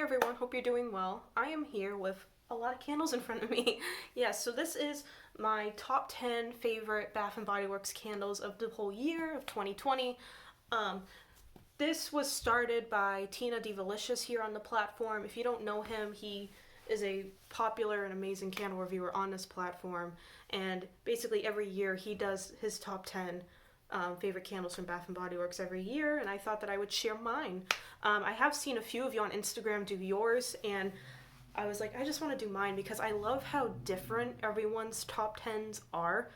Hey everyone, hope you're doing well. I am here with a lot of candles in front of me. Yes, so this is my top 10 favorite Bath and Body Works candles of the whole year of 2020. Um, this was started by Tina Divalicious here on the platform. If you don't know him, he is a popular and amazing candle reviewer on this platform. And basically every year he does his top 10 favorite candles from Bath and Body Works every year, and I thought that I would share mine. I have seen a few of you on Instagram do yours, and I was like, I just want to do mine because I love how different everyone's top 10s are.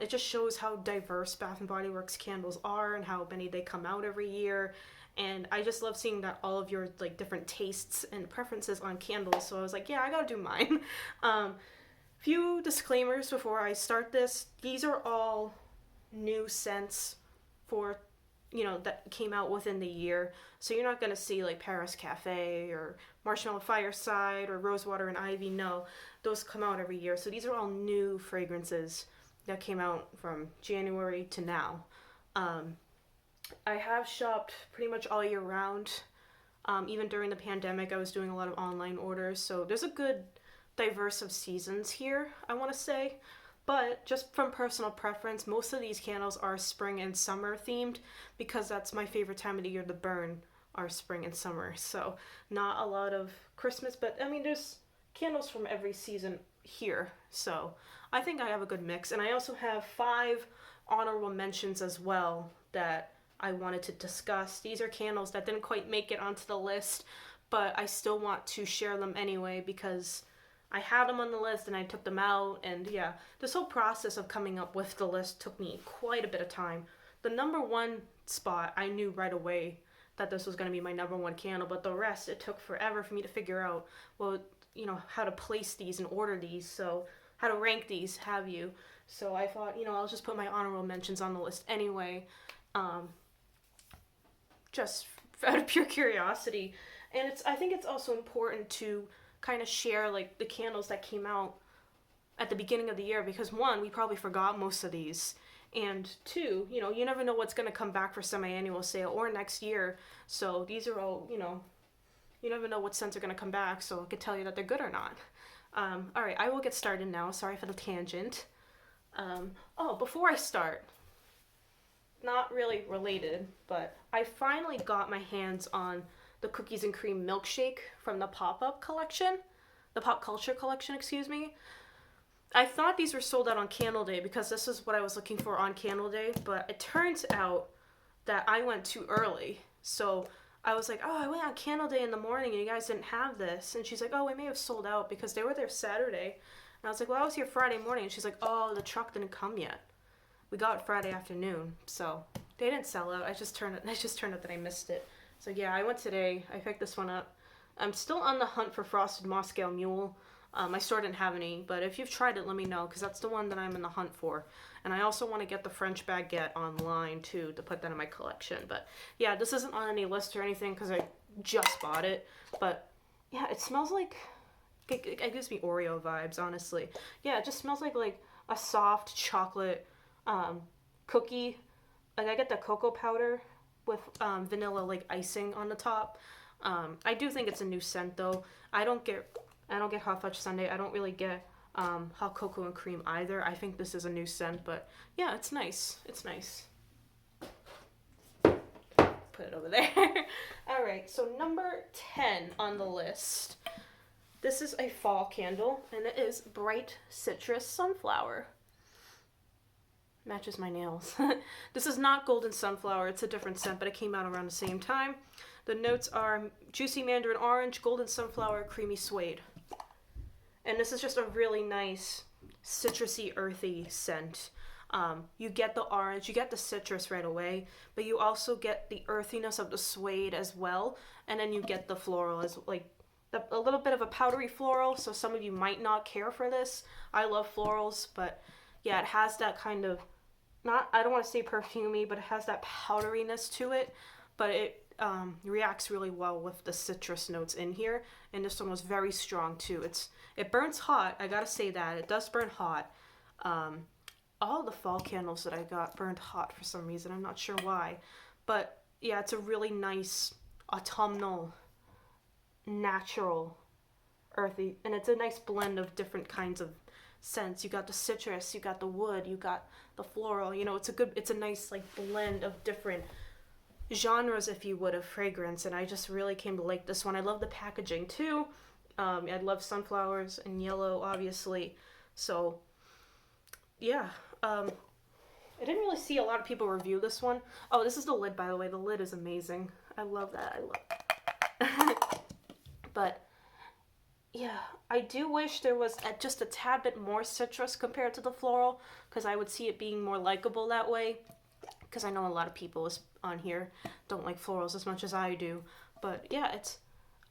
It just shows how diverse Bath and Body Works candles are and how many they come out every year. And I just love seeing that all of your like different tastes and preferences on candles. So I was like, yeah, I gotta do mine. Few disclaimers before I start this. These are all new scents for that came out within the year, so you're not going to see like Paris Cafe or Marshmallow Fireside or Rosewater and Ivy. No, those come out every year, so these are all new fragrances that came out from January to now. I have shopped pretty much all year round. Even during the pandemic I was doing a lot of online orders, so there's a good diverse of seasons here, I want to say. But just from personal preference, most of these candles are spring and summer themed because that's my favorite time of the year to burn, are spring and summer. So not a lot of Christmas, but I mean there's candles from every season here. So I think I have a good mix. And I also have 5 honorable mentions as well that I wanted to discuss. These are candles that didn't quite make it onto the list, but I still want to share them anyway because I had them on the list and I took them out, and yeah, this whole process of coming up with the list took me quite a bit of time. The number 1 spot, I knew right away that this was going to be my number 1 candle, but the rest, it took forever for me to figure out, well, how to place these and order these, so how to rank these, have you. So I thought, I'll just put my honorable mentions on the list anyway, just out of pure curiosity. And I think it's also important to kind of share like the candles that came out at the beginning of the year, because 1, we probably forgot most of these, and 2, you never know what's going to come back for semi-annual sale or next year. So these are all, you never know what scents are going to come back, so I could tell you that they're good or not. All right, I will get started now. Sorry for the tangent. Before I start, not really related, but I finally got my hands on the Cookies and Cream Milkshake from the Pop Culture collection, excuse me. I thought these were sold out on Candle Day because this is what I was looking for on Candle Day, but it turns out that I went too early. So I was like, I went on Candle Day in the morning and you guys didn't have this. And she's like, we may have sold out because they were there Saturday. And I was like, well, I was here Friday morning. And she's like, the truck didn't come yet. We got it Friday afternoon, so they didn't sell out. It just turned out that I missed it. So yeah, I went today. I picked this one up. I'm still on the hunt for Frosted Moscow Mule. My store didn't have any, but if you've tried it, let me know, because that's the one that I'm in the hunt for. And I also want to get the French Baguette online, too, to put that in my collection. But yeah, this isn't on any list or anything, because I just bought it. But yeah, it smells like... It gives me Oreo vibes, honestly. Yeah, it just smells like a soft chocolate cookie. Like, I get the cocoa powder with vanilla icing on the top. I do think it's a new scent though. I don't get Hot Fudge Sundae. I don't really get Hot Cocoa and Cream either. I think this is a new scent, but yeah, it's nice. It's nice. Put it over there. All right, so number 10 on the list. This is a fall candle, and it is Bright Citrus Sunflower. Matches my nails. This is not Golden Sunflower. It's a different scent, but it came out around the same time. The notes are juicy mandarin orange, golden sunflower, creamy suede. And this is just a really nice citrusy, earthy scent. You get the orange, you get the citrus right away, but you also get the earthiness of the suede as well. And then you get the floral as a little bit of a powdery floral. So some of you might not care for this. I love florals, but yeah, it has that kind of, I don't want to say perfumey, but it has that powderiness to it, but it reacts really well with the citrus notes in here, and this one was very strong too. It burns hot, I gotta say that. It does burn hot. All the fall candles that I got burned hot for some reason, I'm not sure why, but yeah, it's a really nice autumnal natural, earthy, and it's a nice blend of different kinds of scents. You got the citrus, you got the wood, you got the floral. You know, it's a nice like blend of different genres, if you would, of fragrance, and I just really came to like this one. I love the packaging too. I love sunflowers and yellow, obviously. So, yeah. I didn't really see a lot of people review this one. Oh, this is the lid, by the way. The lid is amazing. I love that. But, yeah, I do wish there was just a tad bit more citrus compared to the floral, because I would see it being more likable that way. Because I know a lot of people on here don't like florals as much as I do. But, yeah, it's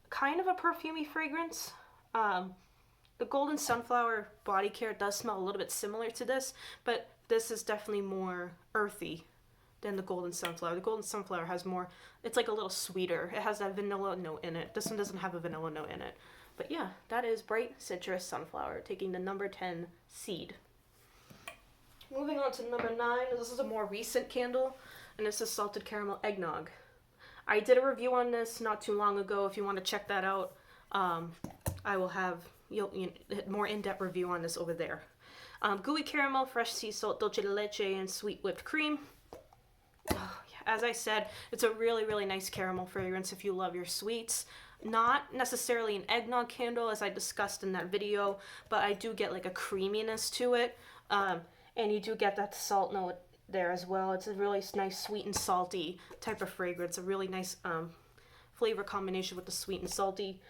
kind of a perfumey fragrance. The Golden Sunflower Body Care does smell a little bit similar to this, but this is definitely more earthy than the Golden Sunflower. The Golden Sunflower has more, it's like a little sweeter. It has that vanilla note in it. This one doesn't have a vanilla note in it. But yeah, that is Bright Citrus Sunflower, taking the number 10 seed. Moving on to number 9, this is a more recent candle, and this is Salted Caramel Eggnog. I did a review on this not too long ago. If you want to check that out, I will have more in-depth review on this over there. Gooey caramel, fresh sea salt, dulce de leche, and sweet whipped cream. Oh, yeah. As I said, it's a really, really nice caramel fragrance if you love your sweets. Not necessarily an eggnog candle, as I discussed in that video, but I do get like a creaminess to it. And you do get that salt note there as well. It's a really nice sweet and salty type of fragrance. A really nice flavor combination with the sweet and salty.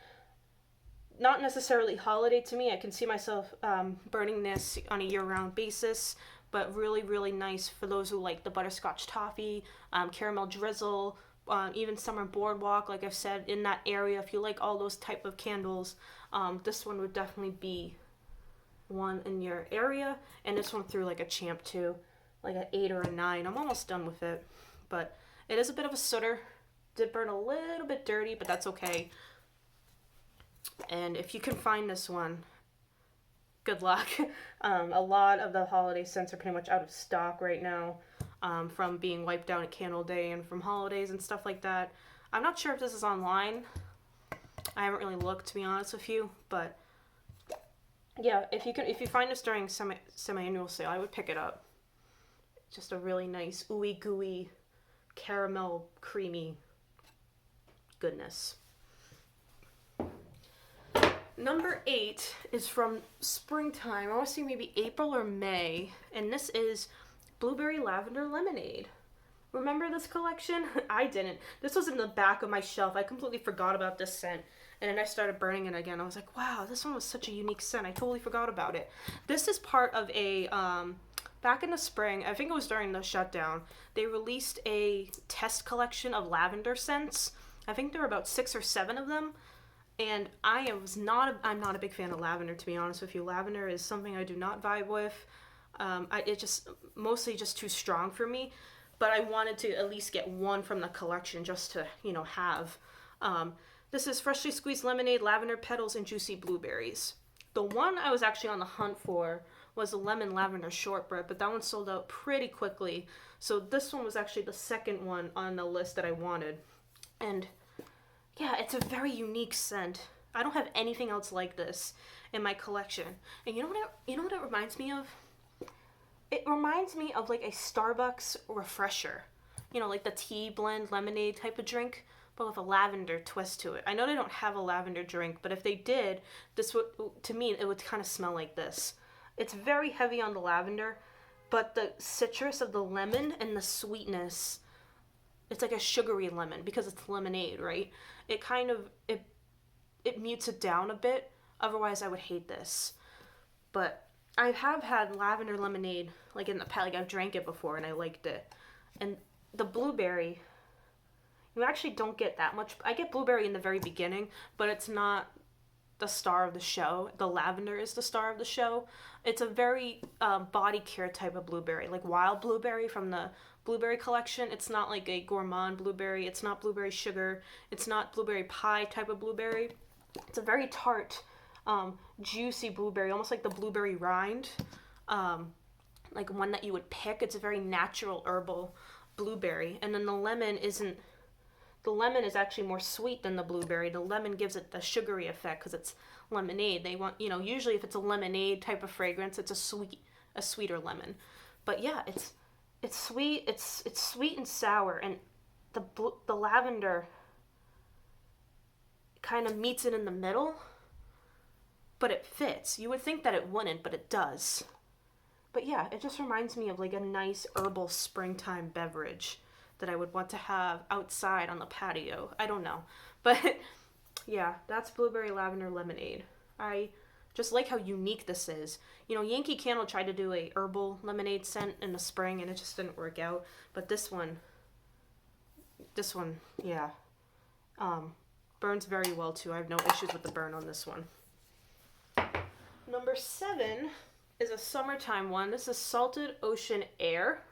Not necessarily holiday to me. I can see myself burning this on a year-round basis, but really, really nice for those who like the butterscotch toffee, caramel drizzle, even summer boardwalk. Like I've said, in that area, if you like all those type of candles, this one would definitely be one in your area. And this one threw like a champ too, like an 8 or a 9. I'm almost done with it, but it is a bit of a sooter. Did burn a little bit dirty, but that's okay. And if you can find this one, good luck. A lot of the holiday scents are pretty much out of stock right now, from being wiped out at Candle Day and from holidays and stuff like that. I'm not sure if this is online. I haven't really looked, to be honest with you, but yeah, if you find this during semi-annual sale, I would pick it up. Just a really nice ooey gooey caramel creamy goodness. Number 8 is from springtime. I want to say maybe April or May, and this is Blueberry Lavender Lemonade. Remember this collection? I didn't. This was in the back of my shelf. I completely forgot about this scent, and then I started burning it again. I was like, wow, this one was such a unique scent. I totally forgot about it. This is part of a, back in the spring, I think it was during the shutdown, they released a test collection of lavender scents. I think there were about 6 or 7 of them. And I'm not a big fan of lavender, to be honest with you. Lavender is something I do not vibe with. It just mostly just too strong for me. But I wanted to at least get one from the collection just to, have. This is freshly squeezed lemonade, lavender petals, and juicy blueberries. The one I was actually on the hunt for was the lemon lavender shortbread, but that one sold out pretty quickly. So this one was actually the second one on the list that I wanted. And yeah, it's a very unique scent. I don't have anything else like this in my collection. And you know what it reminds me of? It reminds me of like a Starbucks refresher. Like the tea blend lemonade type of drink, but with a lavender twist to it. I know they don't have a lavender drink, but if they did, this would, to me, it would kind of smell like this. It's very heavy on the lavender, but the citrus of the lemon and the sweetness, it's like a sugary lemon because it's lemonade, right? It kind of, it mutes it down a bit. Otherwise, I would hate this. But I have had lavender lemonade, like in the past, like I've drank it before and I liked it. And the blueberry, you actually don't get that much. I get blueberry in the very beginning, but it's not the star of the show. The lavender is the star of the show. It's a very body care type of blueberry, like wild blueberry from the blueberry collection. It's not like a gourmand blueberry. It's not blueberry sugar. It's not blueberry pie type of blueberry. It's a very tart, juicy blueberry, almost like the blueberry rind, like one that you would pick. It's a very natural herbal blueberry. And then the the lemon is actually more sweet than the blueberry. The lemon gives it the sugary effect because it's lemonade. They want, you know, usually if it's a lemonade type of fragrance, it's a sweeter lemon. But yeah, it's sweet. It's sweet and sour, and the lavender kind of meets it in the middle, but it fits. You would think that it wouldn't, but it does. But yeah, it just reminds me of like a nice herbal springtime beverage that I would want to have outside on the patio. I don't know. But yeah, that's blueberry lavender lemonade. I just like how unique this is. You know, Yankee Candle tried to do a herbal lemonade scent in the spring and it just didn't work out. But this one, yeah, burns very well too. I have no issues with the burn on this one. Number 7 is a summertime one. This is Salted Ocean Air.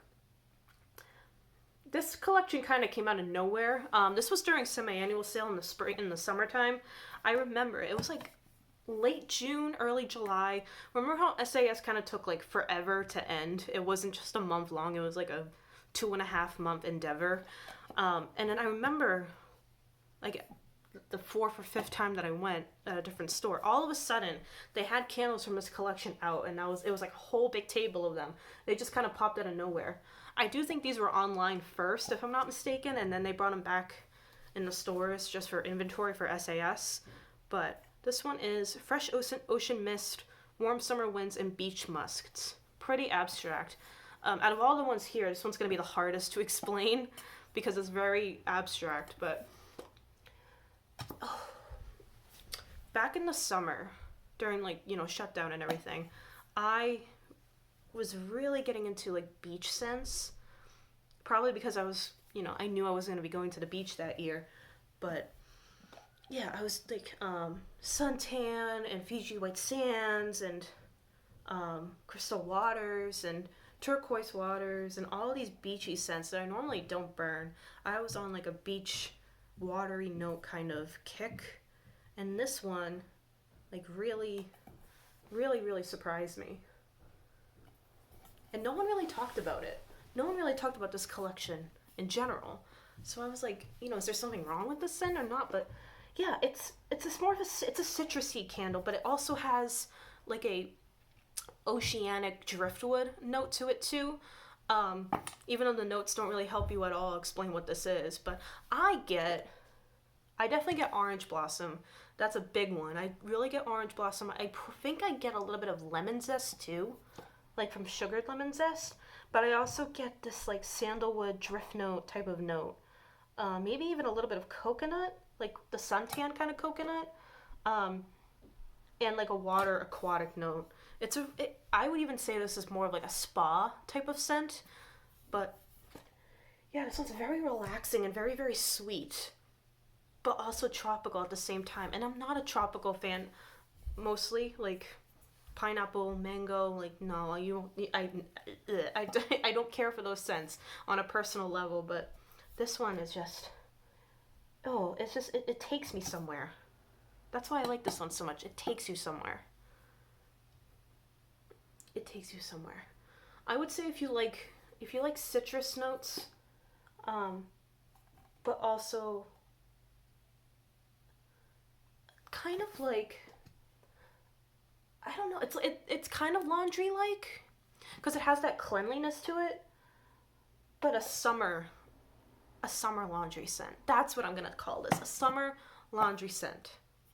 This collection kind of came out of nowhere. This was during semi-annual sale in the summertime. I remember it was like late June, early July. Remember how SAS kind of took like forever to end? It wasn't just a month long. It was like a 2.5 month endeavor. And then I remember like the 4th or 5th time that I went at a different store, all of a sudden they had candles from this collection out, and it was like a whole big table of them. They just kind of popped out of nowhere. I do think these were online first, if I'm not mistaken, and then they brought them back in the stores just for inventory for SAS. But this one is Fresh Ocean Mist, Warm Summer Winds, and Beach Musk. It's pretty abstract. Out of all the ones here, this one's going to be the hardest to explain because it's very abstract, but back in the summer, during like, you know, shutdown and everything, I was really getting into like beach scents. Probably because I was, you know, I knew I was going to be going to the beach that year. But yeah, I was like suntan and Fiji white sands and crystal waters and turquoise waters and all of these beachy scents that I normally don't burn. I was on like a beach watery note kind of kick, and this one like really surprised me, and no one really talked about it. No one really talked about this collection in general, so I was like, you know, is there something wrong with this scent or not? But yeah, it's a citrusy candle, but it also has like a oceanic driftwood note to it too. Even though the notes don't really help you at all explain what this is, but I definitely get orange blossom. That's a big one. I really get orange blossom. I think I get a little bit of lemon zest too, like from sugared lemon zest, but I also get this like sandalwood drift note type of note. Maybe even a little bit of coconut, like the suntan kind of coconut, and like a water aquatic note. I would even say this is more of like a spa type of scent, but yeah, this one's very relaxing and very sweet, but also tropical at the same time. And I'm not a tropical fan, mostly like pineapple, mango. Like no, I don't care for those scents on a personal level. But this one is just, it takes me somewhere. That's why I like this one so much. It takes you somewhere. It takes you somewhere. I would say if you like citrus notes, but also kind of like, I don't know, it's kind of laundry like, because it has that cleanliness to it, but a summer laundry scent. That's what I'm gonna call this, a summer laundry scent.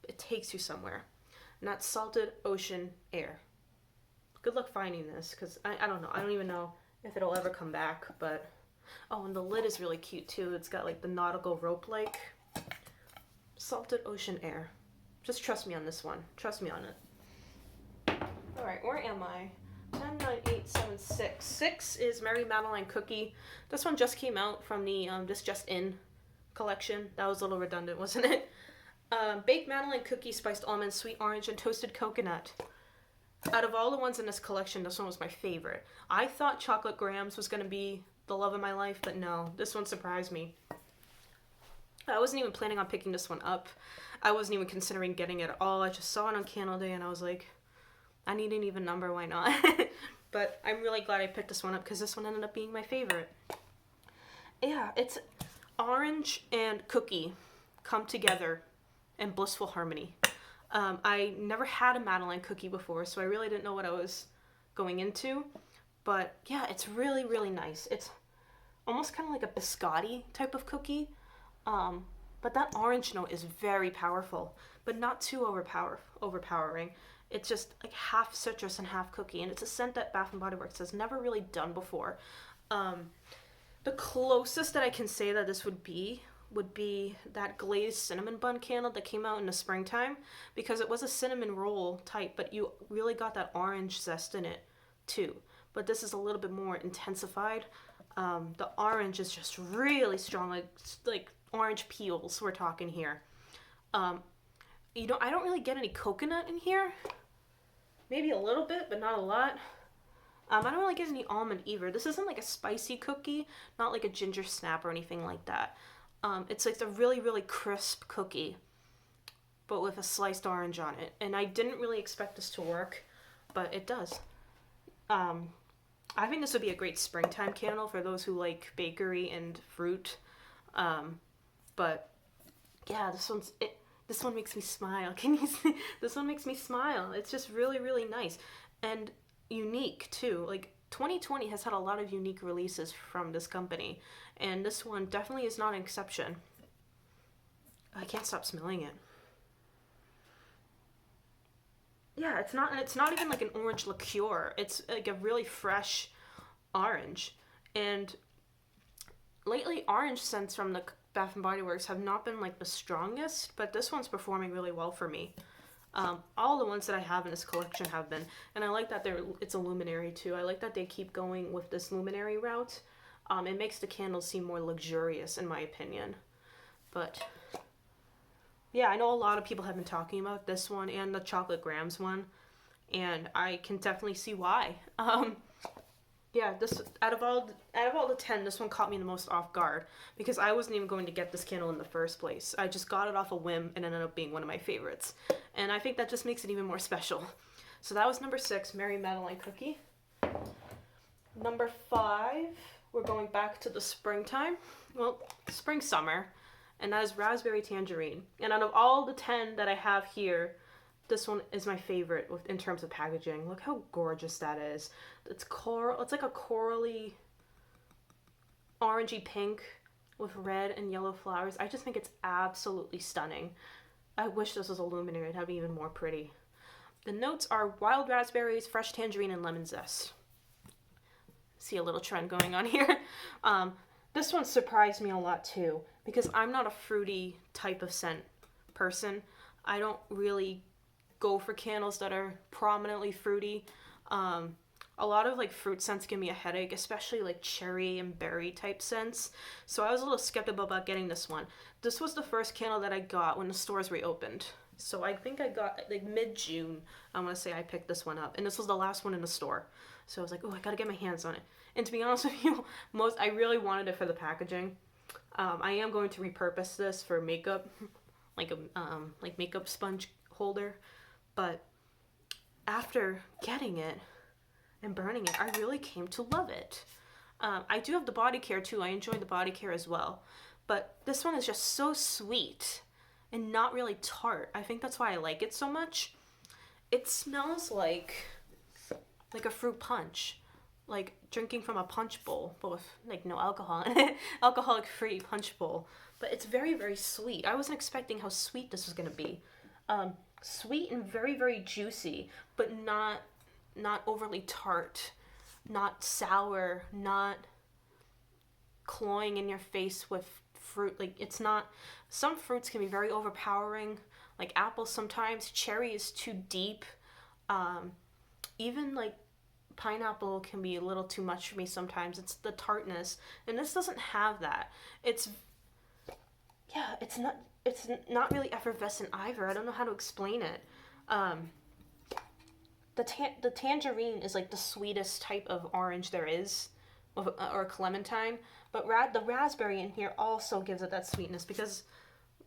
It takes you somewhere, and that's Salted Ocean Air. Good luck finding this, because I don't know. I don't even know if it'll ever come back, but oh, and the lid is really cute too. It's got like the nautical rope like. Salted Ocean Air. Just trust me on this one. Trust me on it. Alright, where am I? 10, 9, 8, 7, 6. 6 is Mary Madeline Cookie. This one just came out from the this Just In collection. That was a little redundant, wasn't it? Baked Madeline Cookie, spiced almond, sweet orange, and toasted coconut. Out of all the ones in this collection, this one was my favorite. I thought Chocolate Grams was going to be the love of my life, but no, this one surprised me. I wasn't even planning on picking this one up. I wasn't even considering getting it at all. I just saw it on Candle Day and I was like, I need an even number, why not? But I'm really glad I picked this one up because this one ended up being my favorite. Yeah, it's orange and cookie come together in blissful harmony. I never had a Madeline cookie before, so I really didn't know what I was going into. But yeah, it's really, really nice. It's almost kind of like a biscotti type of cookie. But that orange note is very powerful, but not too overpowering. It's just like half citrus and half cookie, and it's a scent that Bath & Body Works has never really done before. The closest that I can say that this would be that glazed cinnamon bun candle that came out in the springtime, because it was a cinnamon roll type, but you really got that orange zest in it too. But this is a little bit more intensified. The orange is just really strong, like orange peels we're talking here. I don't really get any coconut in here. Maybe a little bit, but not a lot. I don't really get any almond either. This isn't like a spicy cookie, not like a ginger snap or anything like that. It's like a really, really crisp cookie, but with a sliced orange on it. And I didn't really expect this to work, but it does. I think this would be a great springtime candle for those who like bakery and fruit. But yeah, this one makes me smile. Can you see? This one makes me smile. It's just really, really nice and unique too. Like 2020 has had a lot of unique releases from this company, and this one definitely is not an exception. I can't stop smelling it. Yeah, it's not even like an orange liqueur. It's like a really fresh orange. And lately, orange scents from the Bath & Body Works have not been like the strongest, but this one's performing really well for me. All the ones that I have in this collection have been, and I like that it's a luminary too. I like that they keep going with this luminary route. It makes the candles seem more luxurious, in my opinion. But yeah, I know a lot of people have been talking about this one and the chocolate grams one, and I can definitely see why. Yeah, this out of all the 10, this one caught me the most off guard, because I wasn't even going to get this candle in the first place. I just got it off a whim and it ended up being one of my favorites, and I think that just makes it even more special. So that was number 6, Mary Madeline Cookie. Number 5, we're going back to the springtime, well, spring summer, and that is Raspberry Tangerine. And out of all the 10 that I have here, this one is my favorite in terms of packaging. Look how gorgeous that is. It's like a corally, orangey pink with red and yellow flowers. I just think it's absolutely stunning. I wish this was a luminary. It'd have been even more pretty. The notes are wild raspberries, fresh tangerine, and lemon zest. See a little trend going on here. This one surprised me a lot too, because I'm not a fruity type of scent person. I don't really go for candles that are prominently fruity. A lot of like fruit scents give me a headache, especially like cherry and berry type scents. So I was a little skeptical about getting this one. This was the first candle that I got when the stores reopened. So I think I got like mid-June, I'm gonna say I picked this one up, and this was the last one in the store. So I was like, oh, I gotta get my hands on it. And to be honest with you, I really wanted it for the packaging. I am going to repurpose this for makeup, like makeup sponge holder. But after getting it and burning it, I really came to love it. I do have the body care too. I enjoy the body care as well. But this one is just so sweet and not really tart. I think that's why I like it so much. It smells like a fruit punch. Like drinking from a punch bowl, but with like no alcohol in it. Alcoholic-free punch bowl. But it's very, very sweet. I wasn't expecting how sweet this was going to be. Sweet and very, very juicy, but not overly tart, not sour, not cloying in your face with fruit. Like, it's not, some fruits can be very overpowering, like apples sometimes. Cherry is too deep. Even like pineapple can be a little too much for me sometimes. It's the tartness, and this doesn't have that. It's not really effervescent either. I don't know how to explain it. The tangerine is like the sweetest type of orange there is, or clementine. But the raspberry in here also gives it that sweetness, because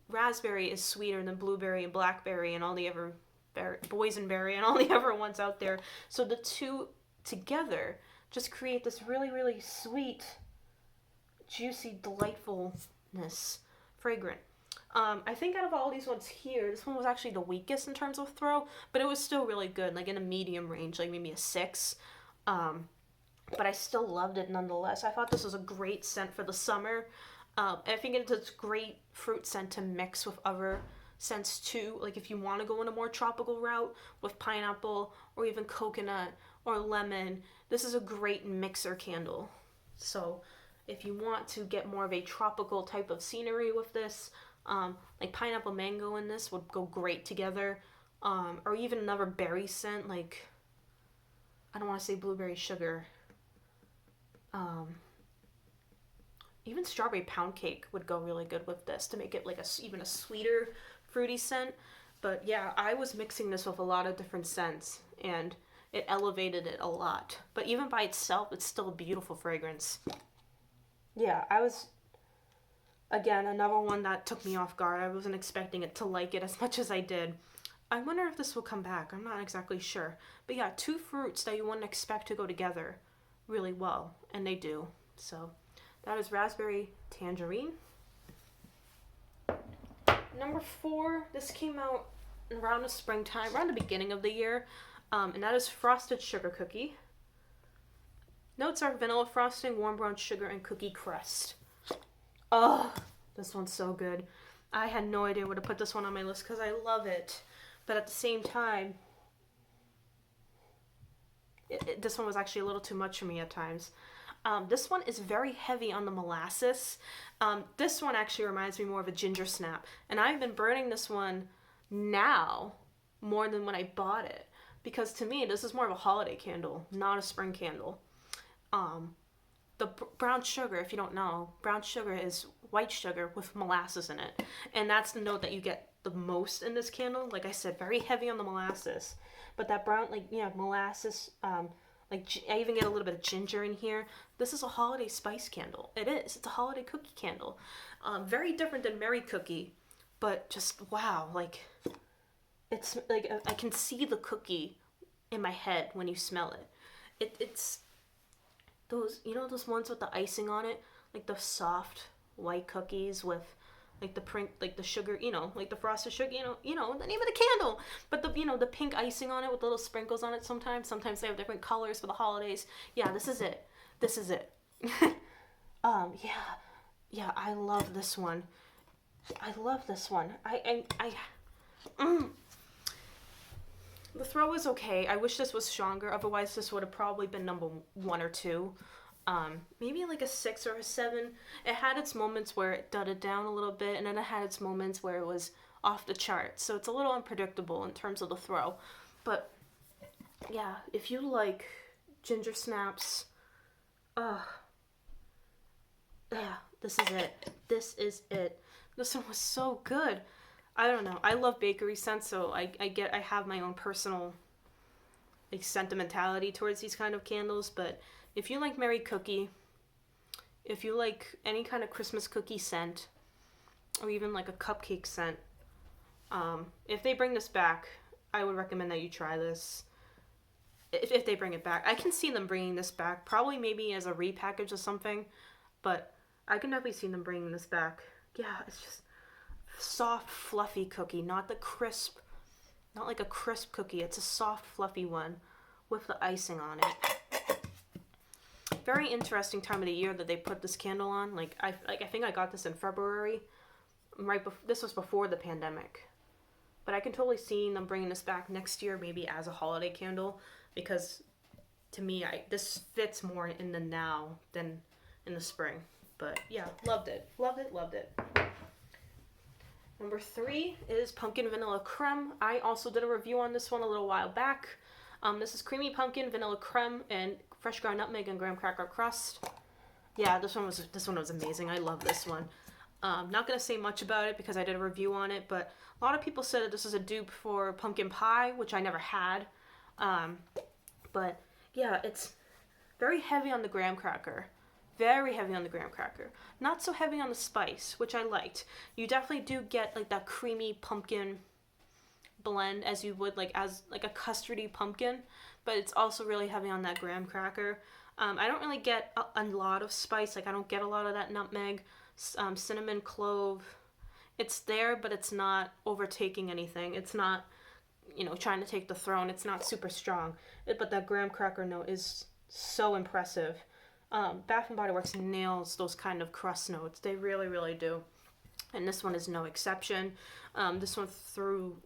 raspberry is sweeter than blueberry and blackberry and all the other boysenberry and all the other ones out there. So the two together just create this really, really sweet, juicy, delightful softness, fragrant. I think out of all these ones here, this one was actually the weakest in terms of throw, but it was still really good, like in a medium range, like maybe a 6. But I still loved it nonetheless. I thought this was a great scent for the summer. I think it's a great fruit scent to mix with other scents too. Like if you want to go in a more tropical route with pineapple or even coconut or lemon, this is a great mixer candle. So if you want to get more of a tropical type of scenery with this, like pineapple mango in this would go great together. Or even another berry scent, like, I don't want to say blueberry sugar. Even strawberry pound cake would go really good with this to make it like even a sweeter fruity scent. But yeah, I was mixing this with a lot of different scents and it elevated it a lot. But even by itself, it's still a beautiful fragrance. Yeah, again, another one that took me off guard. I wasn't expecting it to like it as much as I did. I wonder if this will come back. I'm not exactly sure. But yeah, 2 fruits that you wouldn't expect to go together really well, and they do. So that is raspberry tangerine. Number 4, this came out around the springtime, around the beginning of the year, and that is frosted sugar cookie. Notes are vanilla frosting, warm brown sugar, and cookie crust. Oh, this one's so good. I had no idea where to put this one on my list because I love it. But at the same time, this one was actually a little too much for me at times. This one is very heavy on the molasses. This one actually reminds me more of a ginger snap. And I've been burning this one now more than when I bought it. Because to me, this is more of a holiday candle, not a spring candle. The brown sugar, if you don't know, brown sugar is white sugar with molasses in it. And that's the note that you get the most in this candle. Like I said, very heavy on the molasses. But that brown, molasses, I even get a little bit of ginger in here. This is a holiday spice candle. It is. It's a holiday cookie candle. Very different than Merry Cookie, but just, wow, it's like I can see the cookie in my head when you smell it. It's those, those ones with the icing on it, like the soft white cookies with the sugar, like the frosted sugar, the name of the candle, but the pink icing on it with little sprinkles on it sometimes they have different colors for the holidays. Yeah, this is it. Yeah, I love this one. The throw is okay. I wish this was stronger. Otherwise, this would have probably been number 1 or 2. Maybe like a 6 or a 7. It had its moments where it dudded down a little bit, and then it had its moments where it was off the charts. So it's a little unpredictable in terms of the throw. But yeah, if you like ginger snaps, yeah, this is it. This one was so good. I don't know. I love bakery scents, so I have my own personal sentimentality towards these kind of candles. But if you like Merry Cookie, if you like any kind of Christmas cookie scent, or even like a cupcake scent, if they bring this back, I would recommend that you try this. If they bring it back, I can see them bringing this back, probably maybe as a repackage or something, but I can definitely see them bringing this back. Yeah, it's just soft, fluffy cookie, not like a crisp cookie. It's a soft, fluffy one with the icing on it. Very interesting time of the year that they put this candle on. I think I got this in February. This was before the pandemic, but I can totally see them bringing this back next year, maybe as a holiday candle, because to me, this fits more in the now than in the spring. But yeah, loved it. Number 3 is Pumpkin Vanilla Crumb. I also did a review on this one a little while back. This is creamy pumpkin, vanilla crumb, and fresh ground nutmeg and graham cracker crust. Yeah, this one was amazing. I love this one. Not gonna say much about it because I did a review on it, but a lot of people said that this is a dupe for pumpkin pie, which I never had. But yeah, it's very heavy on the graham cracker. Not so heavy on the spice, which I liked. You definitely do get that creamy pumpkin blend as you would as a custardy pumpkin, but it's also really heavy on that graham cracker. I don't really get a lot of spice. I don't get a lot of that nutmeg, cinnamon, clove. It's there, but it's not overtaking anything. It's not, trying to take the throne. It's not super strong. But that graham cracker note is so impressive. Bath and Body Works nails those kind of crust notes. They really, really do. And this one is no exception. This one threw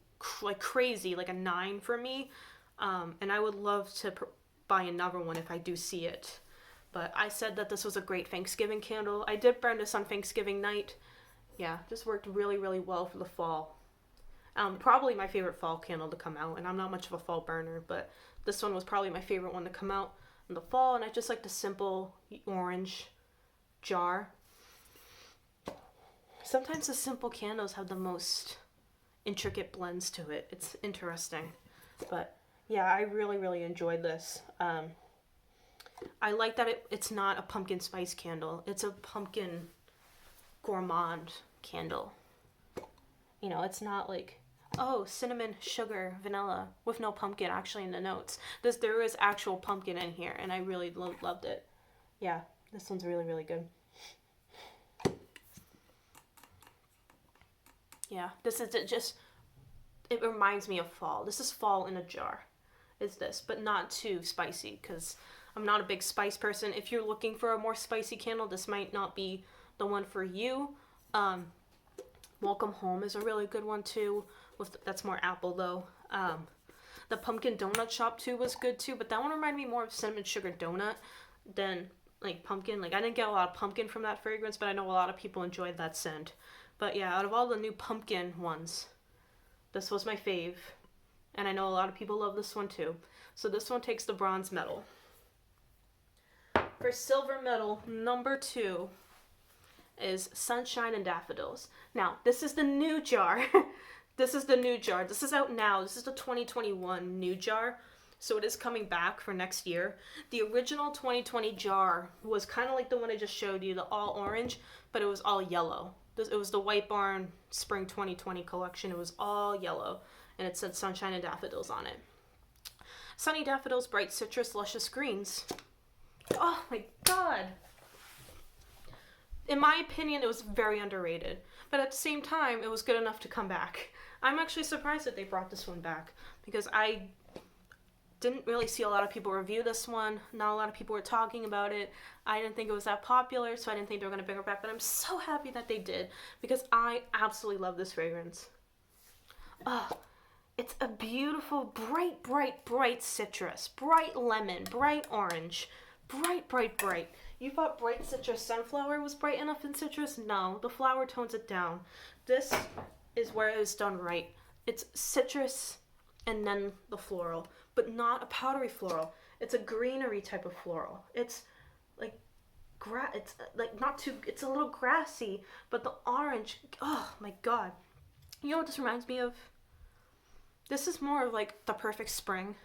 like crazy, like a 9 for me. And I would love to buy another one if I do see it. But I said that this was a great Thanksgiving candle. I did burn this on Thanksgiving night. Yeah, this worked really, really well for the fall. Probably my favorite fall candle to come out, and I'm not much of a fall burner, but this one was probably my favorite one to come out in the fall, and I just like the simple orange jar. Sometimes the simple candles have the most intricate blends to it. It's interesting. But yeah, I really, really enjoyed this. I like that it's not a pumpkin spice candle. It's a pumpkin gourmand candle. It's not like, oh, cinnamon, sugar, vanilla with no pumpkin actually in the notes. There is actual pumpkin in here, and I really loved it. Yeah, this one's really, really good. Yeah, this is it reminds me of fall. This is fall in a jar, is this, but not too spicy, because I'm not a big spice person. If you're looking for a more spicy candle, this might not be the one for you. Welcome Home is a really good one too. That's more apple though. The pumpkin donut shop too was good too, but that one reminded me more of cinnamon sugar donut than like pumpkin. Like I didn't get a lot of pumpkin from that fragrance, but I know a lot of people enjoyed that scent. But yeah, out of all the new pumpkin ones, this was my fave. And I know a lot of people love this one too. So this one takes the bronze medal. For silver medal, number 2 is Sunshine and Daffodils. Now, this is the new jar. This is the new jar. This is out now. This is the 2021 new jar. So it is coming back for next year. The original 2020 jar was kind of like the one I just showed you, the all orange, but it was all yellow. It was the White Barn Spring 2020 collection. It was all yellow, and it said Sunshine and Daffodils on it. Sunny Daffodils, bright citrus, luscious greens. Oh my god. In my opinion, it was very underrated. But at the same time, it was good enough to come back. I'm actually surprised that they brought this one back, because I didn't really see a lot of people review this one. Not a lot of people were talking about it. I didn't think it was that popular, so I didn't think they were going to bring it back. But I'm so happy that they did, because I absolutely love this fragrance. It's a beautiful, bright, bright, bright citrus. Bright lemon, bright orange. Bright, bright, bright. You thought bright citrus sunflower was bright enough in citrus? No, the flower tones it down. This is where it was done right. It's citrus and then the floral, but not a powdery floral. It's a greenery type of floral. It's like it's like not too, it's a little grassy, but the orange, oh my god. You know what this reminds me of? This is more of like the perfect spring.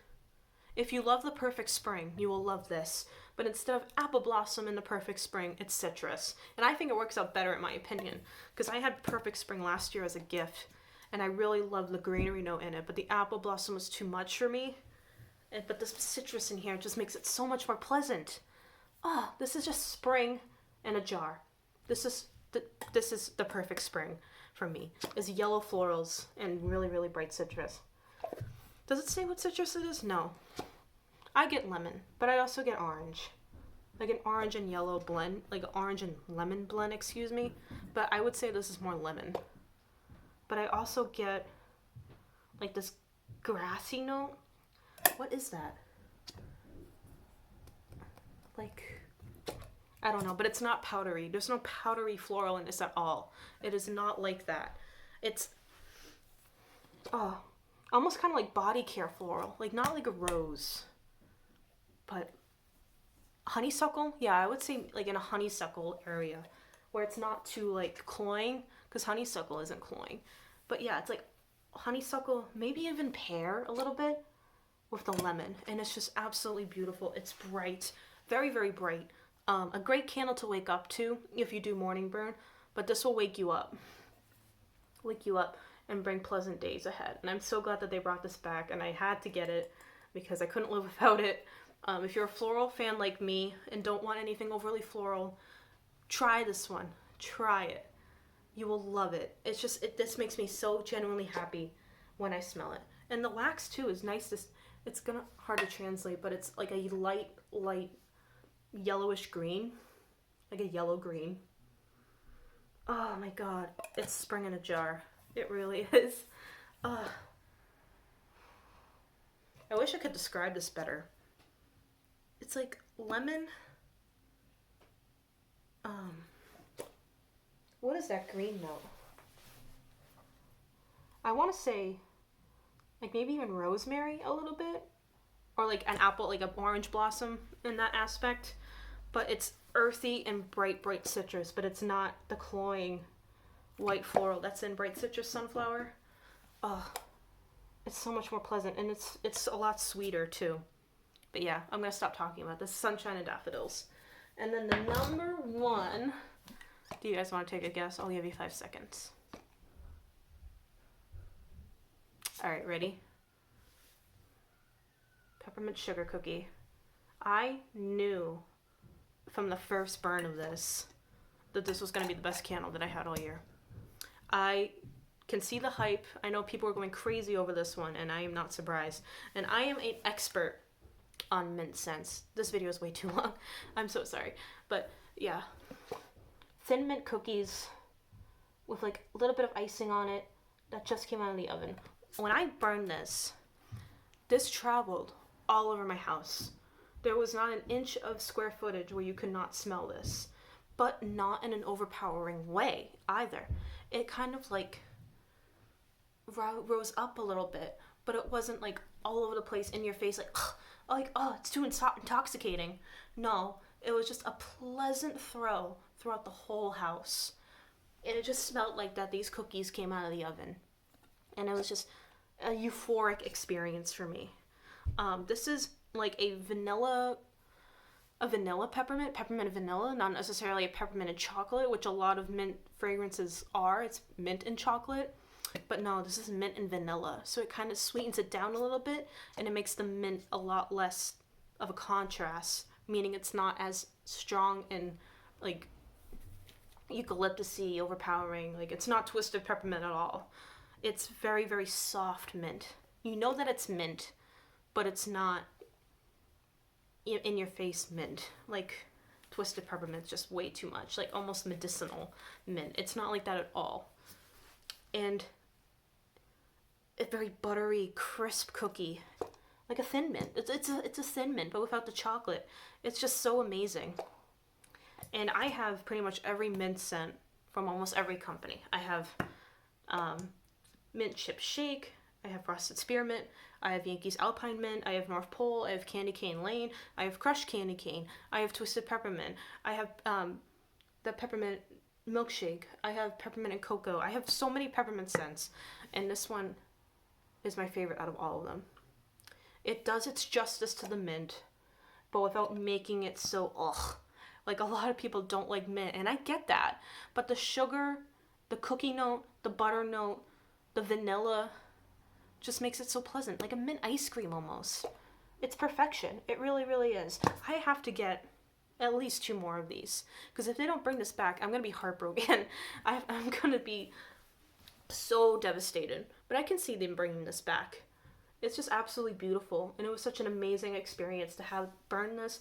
If you love the perfect spring, you will love this. But instead of apple blossom in the perfect spring, it's citrus. And I think it works out better in my opinion, because I had perfect spring last year as a gift, and I really loved the greenery note in it, but the apple blossom was too much for me. But the citrus in here just makes it so much more pleasant. This is just spring in a jar. This is the perfect spring for me. Is yellow florals and really, really bright citrus. Does it say what citrus it is? No. I get lemon, but I also get orange. Like an orange and yellow blend, like an orange and lemon blend, excuse me. But I would say this is more lemon. But I also get like this grassy note. What is that? Like, I don't know, but it's not powdery. There's no powdery floral in this at all. It is not like that. It's, almost kind of like body care floral. Like, not like a rose, but honeysuckle. Yeah, I would say like in a honeysuckle area where it's not too like cloying, because honeysuckle isn't cloying. But yeah, it's like honeysuckle, maybe even pear a little bit with the lemon. And it's just absolutely beautiful. It's bright, very, very bright. A great candle to wake up to if you do morning burn, but this will wake you up and bring pleasant days ahead. And I'm so glad that they brought this back, and I had to get it because I couldn't live without it. If you're a floral fan like me and don't want anything overly floral, try this one. Try it. You will love it. It's just, this makes me so genuinely happy when I smell it. And the wax too is nice. It's hard to translate, but it's like a light yellowish green. Like a yellow green. Oh my god. It's spring in a jar. It really is. I wish I could describe this better. It's like lemon. What is that green note? I want to say like maybe even rosemary a little bit, or like an apple, like an orange blossom in that aspect, but it's earthy and bright citrus, but it's not the cloying white floral that's in bright citrus sunflower. Oh, it's so much more pleasant, and it's a lot sweeter too. But yeah, I'm gonna stop talking about this. Sunshine and Daffodils. And then the number one, do you guys want to take a guess? I'll give you 5 seconds. All right, ready? Peppermint sugar cookie. I knew from the first burn of this that this was going to be the best candle that I had all year. I can see the hype. I know people are going crazy over this one, and I am not surprised. And I am an expert on mint scents. This video is way too long. I'm so sorry. But yeah, thin mint cookies with like a little bit of icing on it that just came out of the oven. When I burned this traveled all over my house. There was not an inch of square footage where you could not smell this, but not in an overpowering way either. It kind of like rose up a little bit, but it wasn't like all over the place in your face, like oh, it's too intoxicating. No, it was just a pleasant throw throughout the whole house. And it just smelled like that these cookies came out of the oven. And it was just a euphoric experience for me. This is like a vanilla peppermint vanilla, not necessarily a peppermint and chocolate, which a lot of mint fragrances are. It's mint and chocolate. But no, this is mint and vanilla. So it kind of sweetens it down a little bit, and it makes the mint a lot less of a contrast, meaning it's not as strong and like eucalyptusy, overpowering. Like, it's not twisted peppermint at all. It's very, very soft mint. You know that it's mint, but it's not in your face mint. Like, twisted peppermint's just way too much. Like, almost medicinal mint. It's not like that at all. And a very buttery, crisp cookie. Like a thin mint. It's a thin mint, but without the chocolate. It's just so amazing. And I have pretty much every mint scent from almost every company. I have Mint Chip Shake, I have Frosted Spearmint, I have Yankees Alpine Mint, I have North Pole, I have Candy Cane Lane, I have Crushed Candy Cane, I have Twisted Peppermint, I have the Peppermint Milkshake, I have Peppermint and Cocoa. I have so many peppermint scents, and this one is my favorite out of all of them. It does its justice to the mint, but without making it so ugh. Like, a lot of people don't like mint, and I get that. But the sugar, the cookie note, the butter note, the vanilla just makes it so pleasant. Like a mint ice cream almost. It's perfection. It really, really is. I have to get at least 2 more of these. Because if they don't bring this back, I'm going to be heartbroken. I'm going to be so devastated. But I can see them bringing this back. It's just absolutely beautiful. And it was such an amazing experience to have burn this,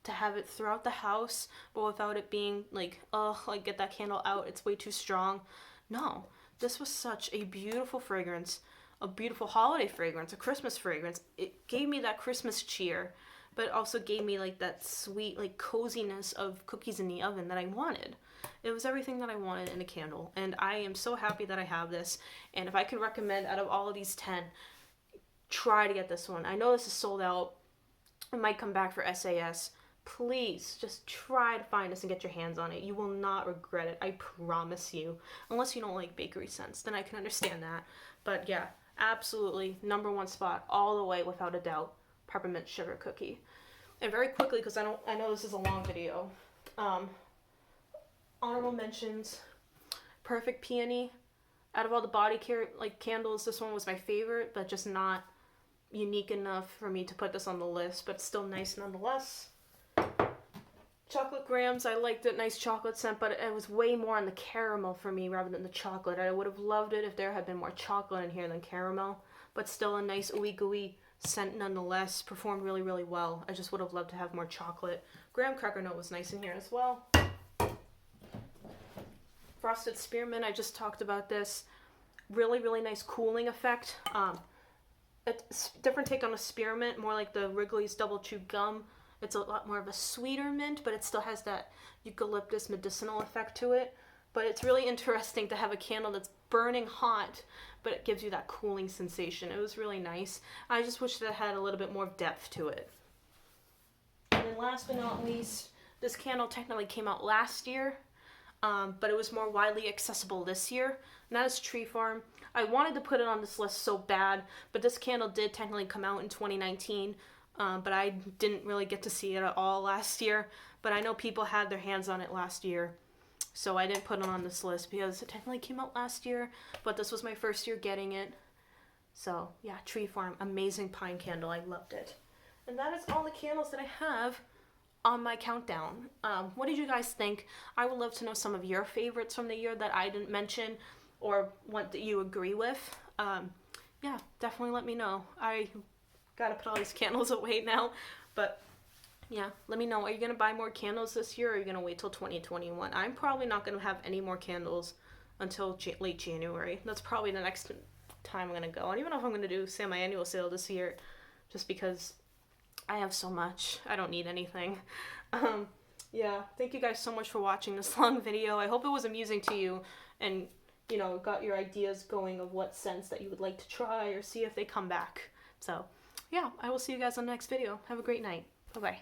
to have it throughout the house, but without it being like, oh, like, get that candle out, it's way too strong. No, this was such a beautiful fragrance, a beautiful holiday fragrance, a Christmas fragrance. It gave me that Christmas cheer, but it also gave me like that sweet, like, coziness of cookies in the oven that I wanted. It was everything that I wanted in a candle, and I am so happy that I have this. And if I could recommend out of all of these 10, try to get this one. I know this is sold out. It might come back for SAS. Please, just try to find this and get your hands on it. You will not regret it. I promise you. Unless you don't like bakery scents, then I can understand that. But yeah, absolutely, #1 spot, all the way, without a doubt, peppermint sugar cookie. And very quickly, because I know this is a long video, honorable mentions, Perfect Peony. Out of all the body care like candles, this one was my favorite, but just not unique enough for me to put this on the list, but still nice nonetheless. Chocolate grams, I liked it, nice chocolate scent, but it was way more on the caramel for me rather than the chocolate. I would have loved it if there had been more chocolate in here than caramel, but still a nice ooey gooey scent nonetheless. Performed really, really well. I just would have loved to have more chocolate. Graham cracker note was nice in here as well. Frosted spearmint, I just talked about this. Really, really nice cooling effect. It's a different take on a spearmint, more like the Wrigley's Double Chew Gum. It's a lot more of a sweeter mint, but it still has that eucalyptus medicinal effect to it. But it's really interesting to have a candle that's burning hot, but it gives you that cooling sensation. It was really nice. I just wish that it had a little bit more depth to it. And then last but not least, this candle technically came out last year, but it was more widely accessible this year, and that is Tree Farm. I wanted to put it on this list so bad, but this candle did technically come out in 2019. But I didn't really get to see it at all last year. But I know people had their hands on it last year. So I didn't put it on this list because it technically came out last year. But this was my first year getting it. So yeah, Tree Farm, amazing pine candle. I loved it. And that is all the candles that I have on my countdown. What did you guys think? I would love to know some of your favorites from the year that I didn't mention or what that you agree with. Yeah, definitely let me know. I gotta put all these candles away now, but yeah, let me know. Are you gonna buy more candles this year, or are you gonna wait till 2021? I'm probably not gonna have any more candles until late January. That's probably the next time I'm gonna go. I don't even know if I'm gonna do my annual sale this year, just because I have so much. I don't need anything. Yeah, thank you guys so much for watching this long video. I hope it was amusing to you, and you know, got your ideas going of what scents that you would like to try or see if they come back. So yeah, I will see you guys on the next video. Have a great night. Bye-bye.